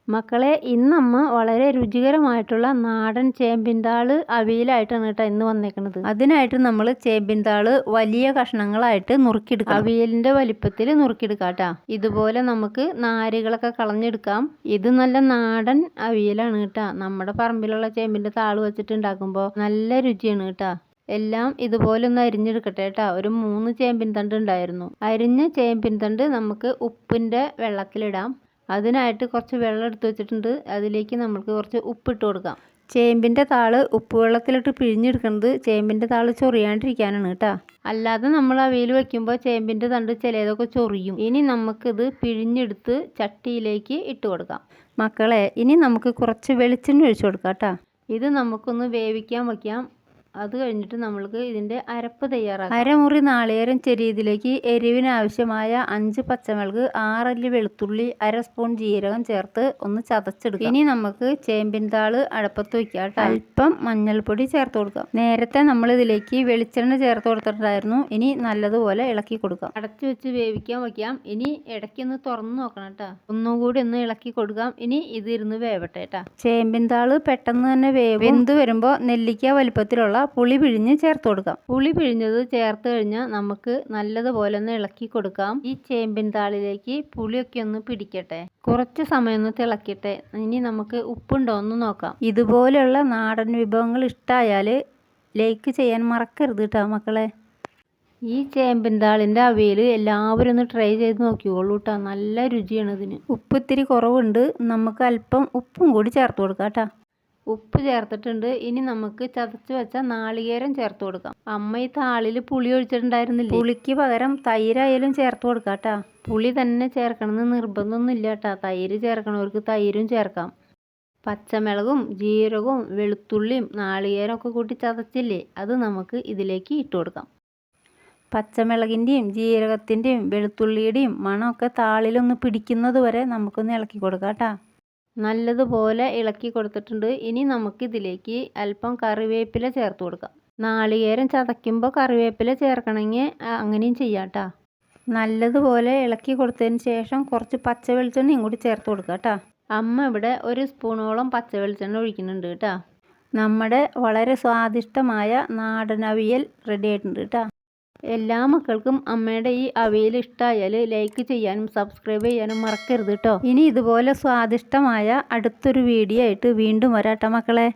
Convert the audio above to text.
മക്കളെ, ഇന്നമ്മ വളരെ രുചികരമായിട്ടുള്ള നാടൻ ചേമ്പിൻതാള് അവിയലായിട്ടാണ് കേട്ടോ ഇന്ന് വന്നേക്കുന്നത്. അതിനായിട്ട് നമ്മൾ ചേമ്പിൻതാള് വലിയ കഷ്ണങ്ങളായിട്ട് നുറുക്കിയെടുക്കാം. അവിയലിൻ്റെ വലിപ്പത്തിൽ നുറുക്കിയെടുക്കാം കേട്ടോ. ഇതുപോലെ നമുക്ക് നാരുകളൊക്കെ കളഞ്ഞെടുക്കാം. ഇത് നല്ല നാടൻ അവിയലാണ് കേട്ടോ. നമ്മുടെ പറമ്പിലുള്ള ചേമ്പിൻ്റെ താള് വെച്ചിട്ട് ഉണ്ടാക്കുമ്പോൾ നല്ല രുചിയാണ് കേട്ടോ. എല്ലാം ഇതുപോലെ ഒന്ന് അരിഞ്ഞെടുക്കട്ടെ കേട്ടോ. ഒരു 3 ചേമ്പിൻ തണ്ട് ഉണ്ടായിരുന്നു. അരിഞ്ഞ ചേമ്പിൻ തണ്ട് നമുക്ക് ഉപ്പിൻ്റെ വെള്ളത്തിലിടാം. അതിനായിട്ട് കുറച്ച് വെള്ളം എടുത്ത് വെച്ചിട്ടുണ്ട്. അതിലേക്ക് നമുക്ക് കുറച്ച് ഉപ്പിട്ട് കൊടുക്കാം. ചേമ്പിൻ്റെ താള് ഉപ്പ് വെള്ളത്തിലിട്ട് പിഴിഞ്ഞെടുക്കുന്നത് ചേമ്പിൻ്റെ താള് ചൊറിയാണ്ടിരിക്കാനാണ് കേട്ടോ. അല്ലാതെ നമ്മൾ അവിയൽ വയ്ക്കുമ്പോൾ ചേമ്പിൻ്റെ തണ്ട് ചിലതൊക്കെ ചൊറിയും. ഇനി നമുക്കിത് പിഴിഞ്ഞെടുത്ത് ചട്ടിയിലേക്ക് ഇട്ട് കൊടുക്കാം. മക്കളെ, ഇനി നമുക്ക് കുറച്ച് വെളിച്ചെണ്ണ ഒഴിച്ചു കൊടുക്കാം കേട്ടോ. ഇത് നമുക്കൊന്ന് വേവിക്കാൻ വയ്ക്കാം. അത് കഴിഞ്ഞിട്ട് നമ്മൾക്ക് ഇതിൻ്റെ അരപ്പ് തയ്യാറാക്കാം. അരമുറി നാളികേരം ചെറിയതിലേക്ക് എരിവിന് ആവശ്യമായ 5 പച്ചമുളക്, 6 അല്ലി വെളുത്തുള്ളി, 1/2 സ്പൂൺ ജീരകം ചേർത്ത് ഒന്ന് ചതച്ചെടുക്കാം. ഇനി നമുക്ക് ചേമ്പിൻ താള് അടുപ്പത്ത് വയ്ക്കാം. അല്പം മഞ്ഞൾപ്പൊടി ചേർത്ത് കൊടുക്കാം. നേരത്തെ നമ്മൾ ഇതിലേക്ക് വെളിച്ചെണ്ണ ചേർത്ത് കൊടുത്തിട്ടുണ്ടായിരുന്നു. ഇനി നല്ലതുപോലെ ഇളക്കി കൊടുക്കാം. അടച്ചു വെച്ച് വേവിക്കാൻ വയ്ക്കാം. ഇനി ഇടയ്ക്കൊന്ന് തുറന്ന് നോക്കണം കേട്ടോ. ഒന്നുകൂടി ഒന്ന് ഇളക്കി കൊടുക്കാം. ഇനി ഇതിരുന്ന് വേവട്ടെ കേട്ടോ. ചേമ്പിൻ താള് പെട്ടെന്ന് തന്നെ വെന്ത് വരുമ്പോൾ നെല്ലിക്ക വലിപ്പത്തിലുള്ള പുളി പിഴിഞ്ഞ് ചേർത്ത് കൊടുക്കാം. പുളി പിഴിഞ്ഞത് ചേർത്ത് കഴിഞ്ഞാൽ നമുക്ക് നല്ലതുപോലെ ഒന്ന് ഇളക്കി കൊടുക്കാം. ഈ ചേമ്പിൻ താളിലേക്ക് പുളിയൊക്കെ ഒന്ന് പിടിക്കട്ടെ. കുറച്ച് സമയം ഒന്ന് തിളക്കട്ടെ. ഇനി നമുക്ക് ഉപ്പുണ്ടോ എന്ന് നോക്കാം. ഇതുപോലെയുള്ള നാടൻ വിഭവങ്ങൾ ഇഷ്ടമായാൽ ലൈക്ക് ചെയ്യാൻ മറക്കരുത് കേട്ടോ മക്കളെ. ഈ ചേമ്പിൻ താളിൻ്റെ അവിയൽ എല്ലാവരും ഒന്ന് ട്രൈ ചെയ്ത് നോക്കിക്കോളൂ കേട്ടോ. നല്ല രുചിയാണ് ഇതിന്. ഉപ്പ് ഇത്തിരി കുറവുണ്ട്. നമുക്ക് അല്പം ഉപ്പും കൂടി ചേർത്ത് കൊടുക്കാം കേട്ടോ. ഉപ്പ് ചേർത്തിട്ടുണ്ട്. ഇനി നമുക്ക് ചതച്ച് വെച്ച നാളികേരം ചേർത്ത് കൊടുക്കാം. അമ്മ ഈ താളിൽ പുളി ഒഴിച്ചിട്ടുണ്ടായിരുന്നില്ല. പുളിക്ക് പകരം തൈരായാലും ചേർത്ത് കൊടുക്കാം കേട്ടോ. പുളി തന്നെ ചേർക്കണമെന്ന് നിർബന്ധമൊന്നും ഇല്ല കേട്ടോ. തൈര് ചേർക്കണവർക്ക് തൈരും ചേർക്കാം. പച്ചമുളകും ജീരകവും വെളുത്തുള്ളിയും നാളികേരം ഒക്കെ കൂട്ടി ചതച്ചില്ലേ, അത് നമുക്ക് ഇതിലേക്ക് ഇട്ട് കൊടുക്കാം. പച്ചമുളകിൻ്റെയും ജീരകത്തിൻ്റെയും വെളുത്തുള്ളിയുടെയും മണമൊക്കെ താളിലൊന്ന് പിടിക്കുന്നത് വരെ നമുക്കൊന്ന് ഇളക്കി കൊടുക്കാം കേട്ടോ. നല്ലതുപോലെ ഇളക്കി കൊടുത്തിട്ടുണ്ട്. ഇനി നമുക്കിതിലേക്ക് അല്പം കറിവേപ്പില ചേർത്ത് കൊടുക്കാം. നാളികേരം ചതയ്ക്കുമ്പോൾ കറിവേപ്പില ചേർക്കണമെങ്കിൽ അങ്ങനെയും ചെയ്യാം കേട്ടോ. നല്ലതുപോലെ ഇളക്കി കൊടുത്തതിന് ശേഷം കുറച്ച് പച്ച വെളിച്ചെണ്ണയും കൂടി ചേർത്ത് കൊടുക്കാം കേട്ടോ. അമ്മ ഇവിടെ 1 സ്പൂണോളം പച്ച വെളിച്ചെണ്ണ ഒഴിക്കുന്നുണ്ട് കേട്ടോ. നമ്മുടെ വളരെ സ്വാദിഷ്ടമായ നാടൻ അവിയൽ റെഡി ആയിട്ടുണ്ട് കേട്ടോ. എല്ലാ മക്കൾക്കും അമ്മയുടെ ഈ അവിയൽ ഇഷ്ടമായാൽ ലൈക്ക് ചെയ്യാനും സബ്സ്ക്രൈബ് ചെയ്യാനും മറക്കരുത് കേട്ടോ. ഇനി ഇതുപോലെ സ്വാദിഷ്ടമായ അടുത്തൊരു വീഡിയോ ആയിട്ട് വീണ്ടും വരാട്ടോ മക്കളെ.